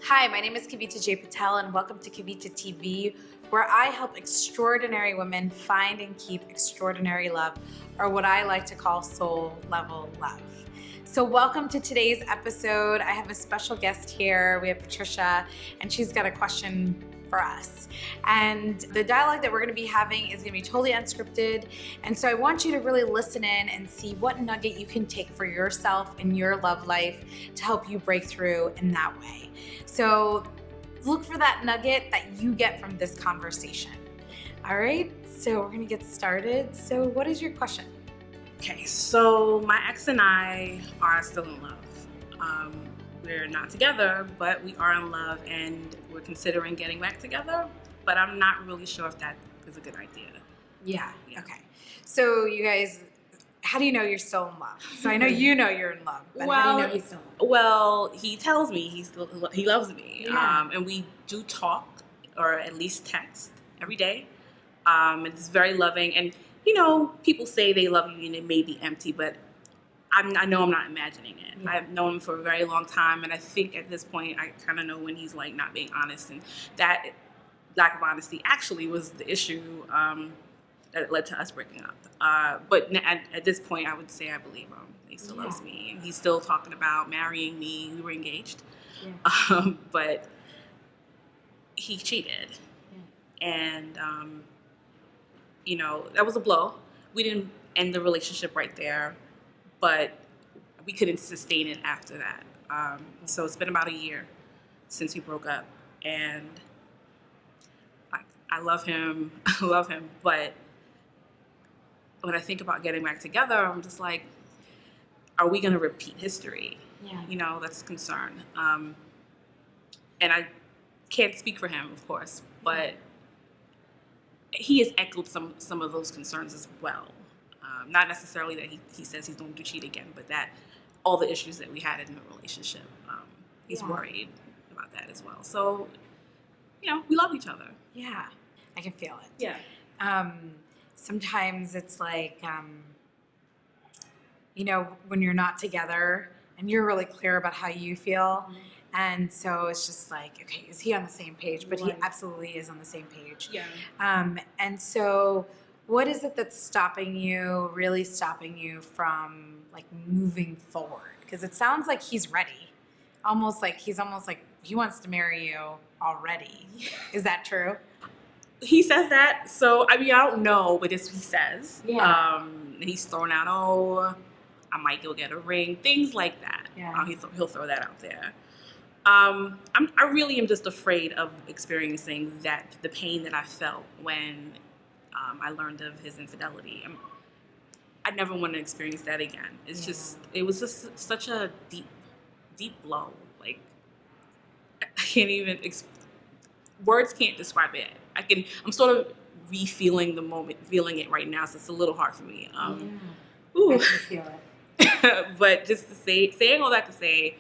Hi, my name is Kavita Patel and welcome to KavitaTV, where I help extraordinary women find and keep extraordinary love, or what I like to call soul level love. So welcome to today's episode. I have a special guest here. We have Patricia, and she's got a question for us. And the dialogue that we're going to be having is going to be totally unscripted. And so I want you to really listen in and see what nugget you can take for yourself and your love life to help you break through in that way. So look for that nugget that you get from this conversation. All right, so we're going to get started. So what is your question? Okay, so my ex and I are still in love. We're not together, but we are in love and we're considering getting back together, but I'm not really sure if that is a good idea. Yeah. Okay. So you guys, how do you know you're still in love? So I know you know you're in love, but how do you know he's still in love? Well, he tells me he loves me, Yeah. and we do talk, or at least text every day. It's very loving, and people say they love you and it may be empty, but I know I'm not imagining it. Yeah. I've known him for a very long time, and I think at this point I kind of know when he's like not being honest, and that lack of honesty actually was the issue that led to us breaking up. But at this point, I would say I believe him. He still loves me, and he's still talking about marrying me. We were engaged, but he cheated, and that was a blow. We didn't end the relationship right there, but we couldn't sustain it after that. So it's been about a year since we broke up, and I love him. I love him, but when I think about getting back together, I'm just like, are we going to repeat history? Yeah. That's a concern. And I can't speak for him, of course, but he has echoed some of those concerns as well. Not necessarily that he says he's going to cheat again, but that all the issues that we had in the relationship, he's worried about that as well. So, we love each other. Yeah, I can feel it. Yeah. Sometimes it's like, when you're not together and you're really clear about how you feel. And so it's just like, okay, is he on the same page? But he absolutely is on the same page. Yeah. And so what is it that's really stopping you from like moving forward? Because it sounds like he's ready. He's almost like he wants to marry you already. Is that true? He says that. So, I don't know, but it's what he says. Yeah. He's throwing out, I might go get a ring, things like that. Yeah. He'll throw that out there. I really am just afraid of experiencing the pain that I felt when I learned of his infidelity. I never want to experience that again. It was just such a deep blow. Like, I can't even, words can't describe it. I'm sort of re-feeling the moment, feeling it right now, so it's a little hard for me. Ooh. I can feel it. But just to saying all that to say,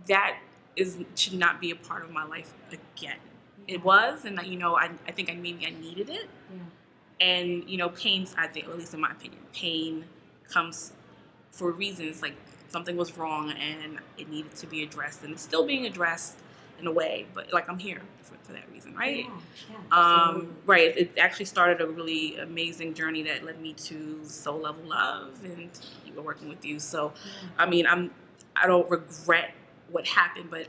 that should not be a part of my life again. Yeah. It was, and I think I needed it. Yeah. And pains, I think, at least in my opinion, pain comes for reasons. Like, something was wrong and it needed to be addressed, and it's still being addressed in a way. But like, I'm here for that reason, right? Yeah, right. It actually started a really amazing journey that led me to soul level love, and working with you. So, yeah. I don't regret what happened, but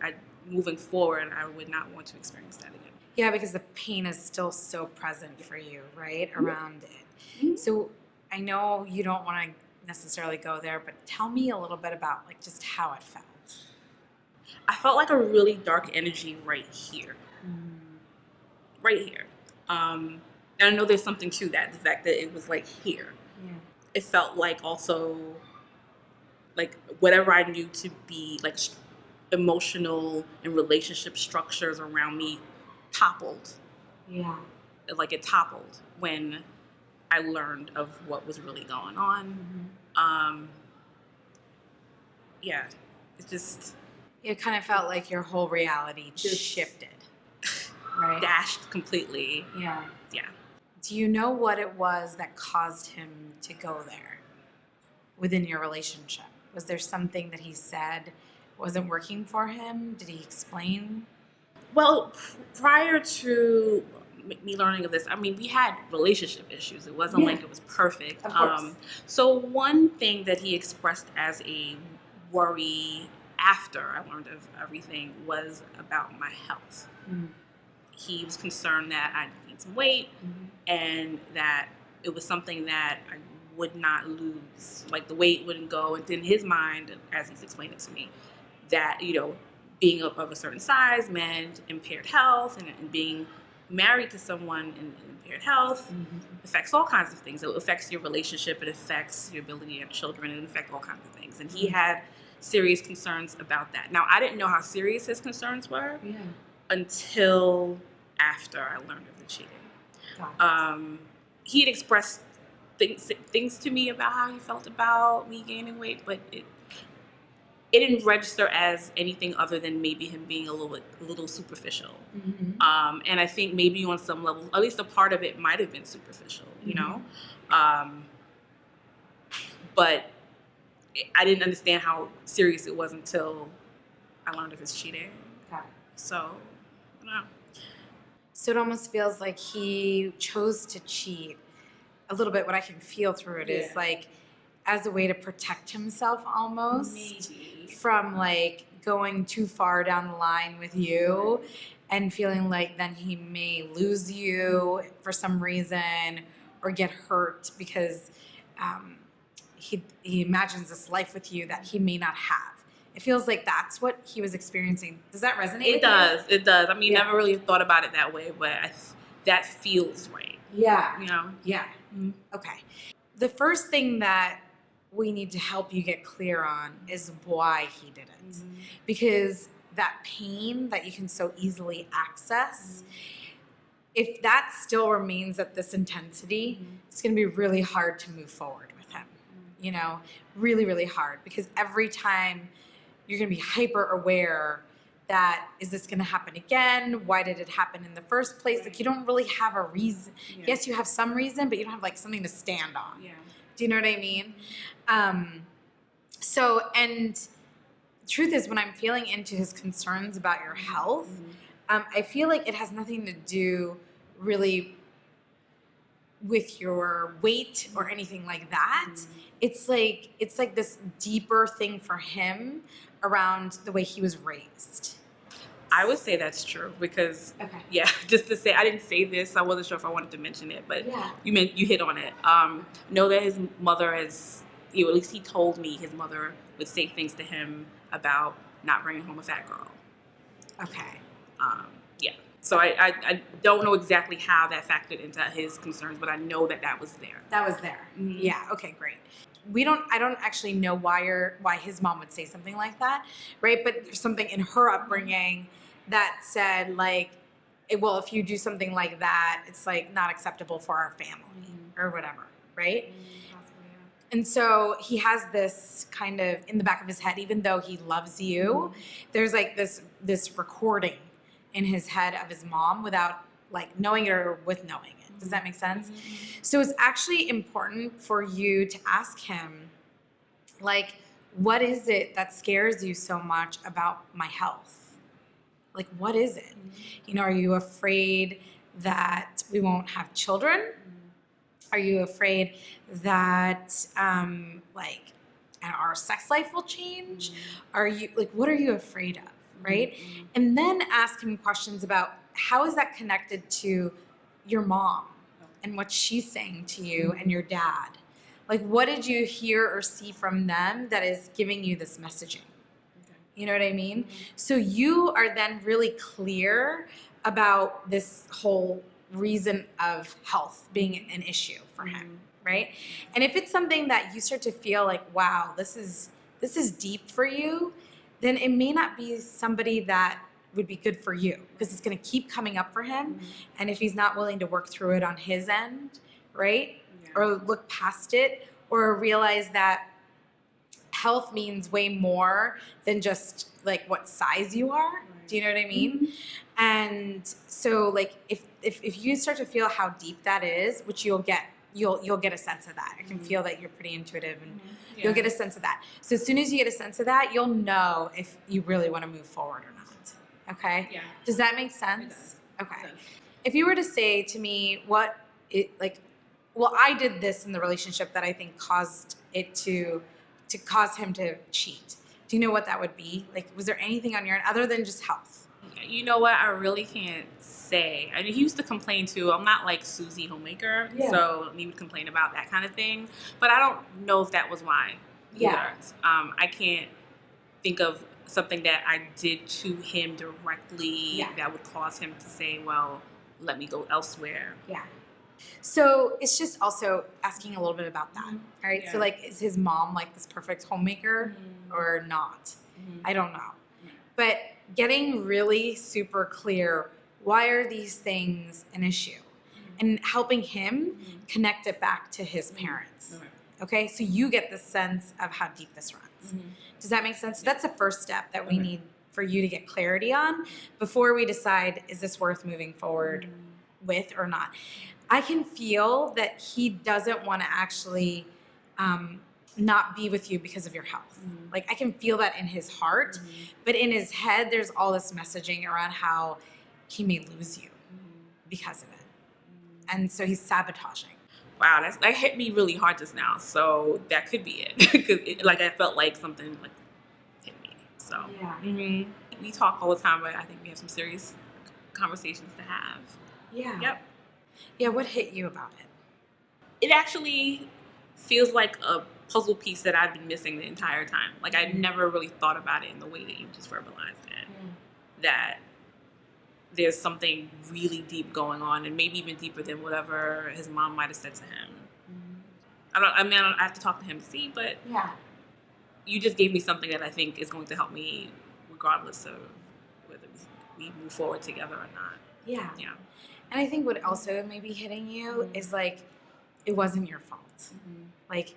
moving forward, I would not want to experience that again. Yeah, because the pain is still so present for you, right, around it. Mm-hmm. So I know you don't want to necessarily go there, but tell me a little bit about like just how it felt. I felt like a really dark energy right here. Right here. And I know there's something to that, the fact that it was like here. Yeah. It felt like also like whatever I knew to be like emotional and relationship structures around me toppled. Yeah. Like, it toppled when I learned of what was really going on. Mm-hmm. Yeah. It kind of felt like your whole reality just shifted. Right? Dashed completely. Yeah. Yeah. Do you know what it was that caused him to go there within your relationship? Was there something that he said wasn't working for him? Did he explain? Well, prior to me learning of this, I mean, we had relationship issues. It wasn't like it was perfect. Of course. So one thing that he expressed as a worry after I learned of everything was about my health. Mm-hmm. He was concerned that I gained some weight, and that it was something that I would not lose. Like, the weight wouldn't go. And in his mind, as he's explained it to me, that, you know, being of a certain size meant impaired health, and being married to someone in impaired health affects all kinds of things. It affects your relationship, it affects your ability to have children, it affects all kinds of things. And he had serious concerns about that. Now, I didn't know how serious his concerns were until after I learned of the cheating. He had expressed things to me about how he felt about me gaining weight, but it didn't register as anything other than maybe him being a little superficial. And I think maybe on some level, at least a part of it might have been superficial, you know? But I didn't understand how serious it was until I learned of his cheating. So, I don't know. So it almost feels like he chose to cheat a little bit. What I can feel through it is like as a way to protect himself almost. Maybe. From like going too far down the line with you and feeling like then he may lose you for some reason or get hurt because he imagines this life with you that he may not have. It feels like that's what he was experiencing. Does that resonate? It does. I mean, never really thought about it that way, but that feels right. Yeah. You know? Yeah. Okay. The first thing that we need to help you get clear on is why he did it. Because that pain that you can so easily access, if that still remains at this intensity, it's going to be really hard to move forward with him. You know, really, really hard. Because every time you're going to be hyper aware that, is this going to happen again? Why did it happen in the first place? Like, you don't really have a reason. Yes, you have some reason, but you don't have like something to stand on. Do you know what I mean? So, and the truth is, when I'm feeling into his concerns about your health, I feel like it has nothing to do really with your weight or anything like that. It's like this deeper thing for him around the way he was raised. I would say that's true because, just to say, I didn't say this. I wasn't sure if I wanted to mention it, but you hit on it. Know that his mother has, at least he told me his mother would say things to him about not bringing home a fat girl. So I don't know exactly how that factored into his concerns, but I know that was there. That was there. Yeah. Okay, great. I don't actually know why his mom would say something like that, right? But there's something in her upbringing that said like, well, if you do something like that, it's like not acceptable for our family or whatever, right? And so he has this kind of in the back of his head, even though he loves you, there's like this recording in his head of his mom without like knowing it or with knowing it. Does that make sense? So it's actually important for you to ask him, like, what is it that scares you so much about my health? Like, what is it? You know, are you afraid that we won't have children? Are you afraid that, like, our sex life will change? Are you, like, what are you afraid of, right? And then ask him questions about how is that connected to your mom and what she's saying to you and your dad? Like, what did you hear or see from them that is giving you this messaging? You know what I mean? So you are then really clear about this whole reason of health being an issue for him, right? And if it's something that you start to feel like, wow, this is deep for you, then it may not be somebody that would be good for you because it's going to keep coming up for him. And if he's not willing to work through it on his end, right? Or look past it or realize that health means way more than just like what size you are. Do you know what I mean? And so like if you start to feel how deep that is, which you'll get you'll get a sense of that. I can feel that you're pretty intuitive, and Yeah. you'll get a sense of that. So as soon as you get a sense of that, you'll know if you really want to move forward or not. Okay? Yeah. Does that make sense? It does. Okay. It does. If you were to say to me well, I did this in the relationship that I think caused it to cause him to cheat. Do you know what that would be? Like, was there anything on your end other than just health? You know what? I really can't say. I mean, he used to complain too. I'm not like Susie Homemaker, so he would complain about that kind of thing. But I don't know if that was why. Yeah. Either. I can't think of something that I did to him directly that would cause him to say, "Well, let me go elsewhere." Yeah. So it's just also asking a little bit about that. All right. Yeah. So like, is his mom like this perfect homemaker or not? I don't know. But getting really super clear, why are these things an issue? And helping him connect it back to his parents. Okay. So you get the sense of how deep this runs. Does that make sense? So that's the first step that we need for you to get clarity on before we decide, is this worth moving forward with or not? I can feel that he doesn't want to actually not be with you because of your health. Like, I can feel that in his heart, but in his head, there's all this messaging around how he may lose you because of it. And so he's sabotaging. Wow, that hit me really hard just now. So that could be it. Because I felt like something like hit me. So Yeah. We talk all the time, but I think we have some serious conversations to have. Yeah. Yep. Yeah, what hit you about it? It actually feels like a puzzle piece that I've been missing the entire time. Like, I never really thought about it in the way that you just verbalized it. That there's something really deep going on, and maybe even deeper than whatever his mom might have said to him. I have to talk to him to see, but you just gave me something that I think is going to help me regardless of whether we move forward together or not. Yeah. Yeah. And I think what also may be hitting you is like, it wasn't your fault. Like,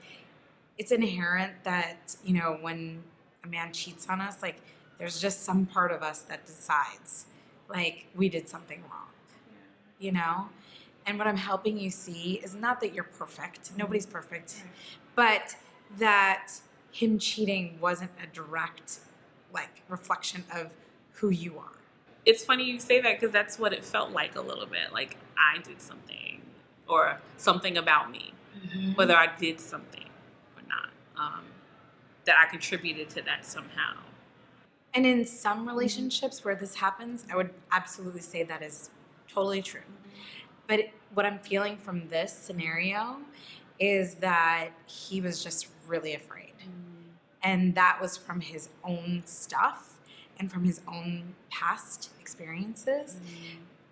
it's inherent that, when a man cheats on us, like, there's just some part of us that decides, like, we did something wrong, And what I'm helping you see is not that you're perfect. Nobody's perfect. But that him cheating wasn't a direct, reflection of who you are. It's funny you say that, because that's what it felt like a little bit. Like, I did something, or something about me, whether I did something or not, that I contributed to that somehow. And in some relationships where this happens, I would absolutely say that is totally true. But what I'm feeling from this scenario is that he was just really afraid. And that was from his own stuff and from his own past experiences.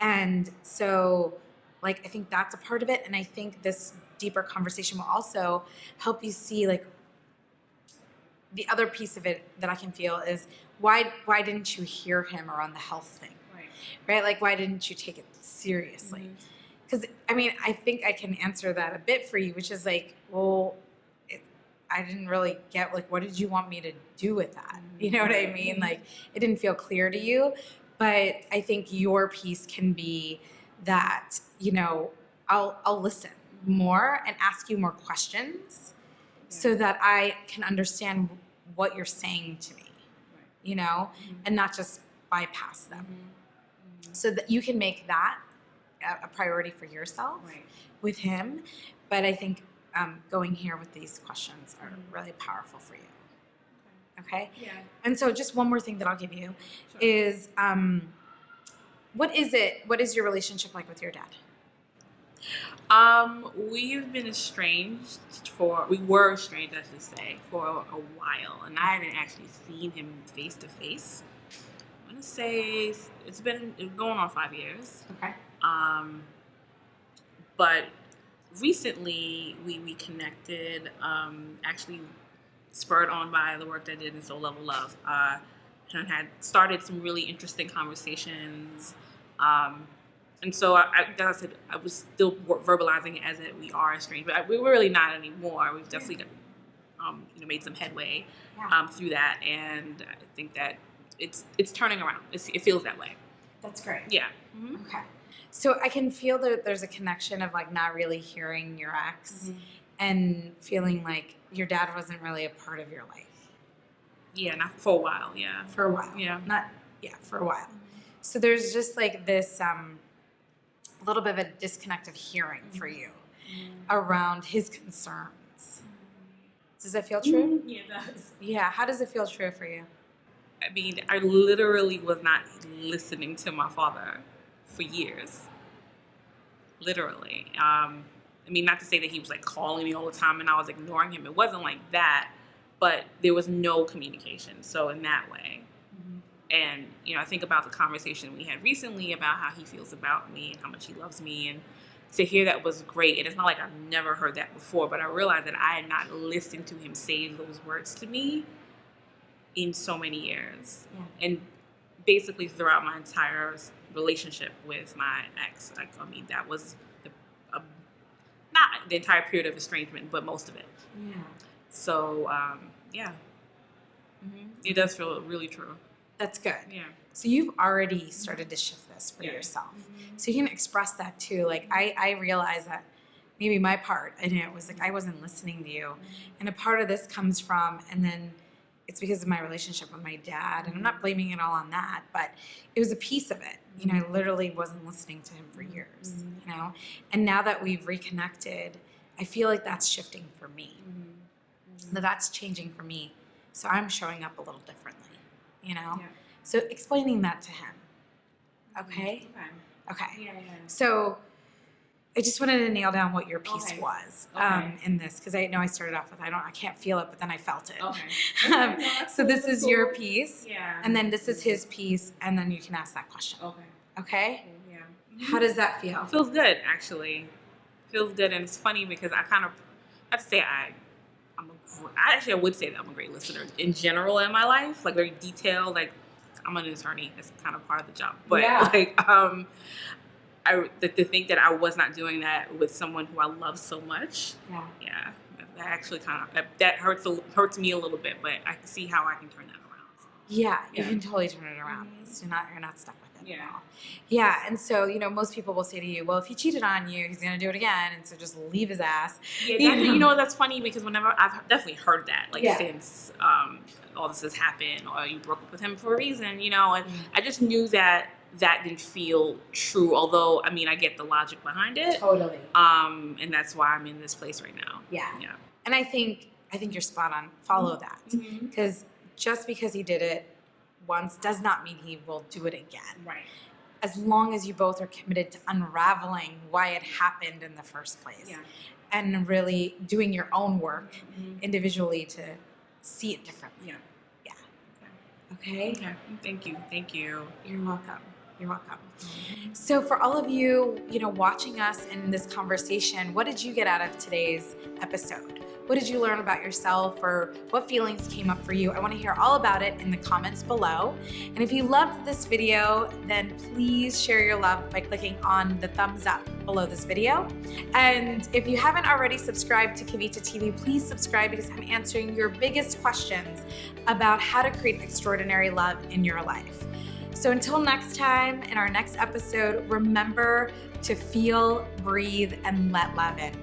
And so, I think that's a part of it. And I think this deeper conversation will also help you see, the other piece of it that I can feel is why didn't you hear him around the health thing? Right? Like, why didn't you take it seriously? Because, I think I can answer that a bit for you, which is I didn't really get, what did you want me to do with that? You know what I mean? It didn't feel clear to you. But I think your piece can be that, I'll listen more and ask you more questions so that I can understand what you're saying to me, and not just bypass them. So that you can make that a priority for yourself with him. But I think going here with these questions are really powerful for you. Okay? Yeah. And so just one more thing that I'll give you is, what is your relationship like with your dad? We've been estranged we were estranged, I should say, for a while, and I hadn't actually seen him face to face. I'm gonna say it's been going on 5 years. Okay. But recently we reconnected, actually spurred on by the work that I did in Soul Level Love, and had started some really interesting conversations. And so, like I said, I was still verbalizing it as that we are estranged, but we're really not anymore. We've definitely made some headway through that, and I think that it's turning around. It feels that way. That's great. Yeah. Okay. So I can feel that there's a connection of like not really hearing your ex and feeling like your dad wasn't really a part of your life. Yeah, not for a while. Yeah. For a while. Yeah. For a while. So there's just like this little bit of a disconnect of hearing for you around his concerns. Does that feel true? Yeah, it does. Yeah. How does it feel true for you? I mean, I literally was not listening to my father for years. Literally. I mean, not to say that he was like calling me all the time and I was ignoring him. It wasn't like that, but there was no communication. So in that way. And, you know, I think about the conversation we had recently about how he feels about me and how much he loves me. And to hear that was great. And it's not like I've never heard that before, but I realized that I had not listened to him say those words to me in so many years. Yeah. And basically throughout my entire relationship with my ex. Like, I mean, that was not the entire period of estrangement, but most of it. Yeah. So, yeah. It does feel really true. That's good. Yeah. So you've already started to shift this for yourself. So you can express that too. Like I realized that maybe my part, and it was like I wasn't listening to you. And a part of this comes from, and then it's because of my relationship with my dad. And I'm not blaming it all on that, but it was a piece of it. You know, I literally wasn't listening to him for years, you know? And now that we've reconnected, I feel like that's shifting for me. That's changing for me. So I'm showing up a little differently. You know, so explaining that to him. Okay. Yeah. So I just wanted to nail down what your piece was in this, because I know I started off with I can't feel it, but then I felt it. So this is your piece, and then this is his piece, and then you can ask that question. Okay. Yeah. How does that feel? It feels good, actually. Feels good, and it's funny because I kind of have to say I would say that I'm a great listener in general in my life, like very detailed. Like I'm an attorney; that's kind of part of the job. But to think that I was not doing that with someone who I love so much, that actually that hurts me a little bit. But I can see how I can turn that around. Yeah, you can totally turn it around. So you're not stuck with it at all. Yeah, and so, you know, most people will say to you, well, if he cheated on you, he's going to do it again, and so just leave his ass. Yeah, you know, that's funny because whenever I've definitely heard that, like since all this has happened, or you broke up with him for a reason, you know, and I just knew that didn't feel true, although, I mean, I get the logic behind it. Totally. And that's why I'm in this place right now. Yeah. And I think you're spot on. Follow that. Because just because he did it once does not mean he will do it again. Right. As long as you both are committed to unraveling why it happened in the first place. Yeah. And really doing your own work individually to see it differently. Yeah. Okay? Thank you. You're welcome. You're welcome. So for all of you, you know, watching us in this conversation, what did you get out of today's episode? What did you learn about yourself, or what feelings came up for you? I want to hear all about it in the comments below. And if you loved this video, then please share your love by clicking on the thumbs up below this video. And if you haven't already subscribed to Kavita TV, please subscribe, because I'm answering your biggest questions about how to create extraordinary love in your life. So until next time, in our next episode, remember to feel, breathe, and let love in.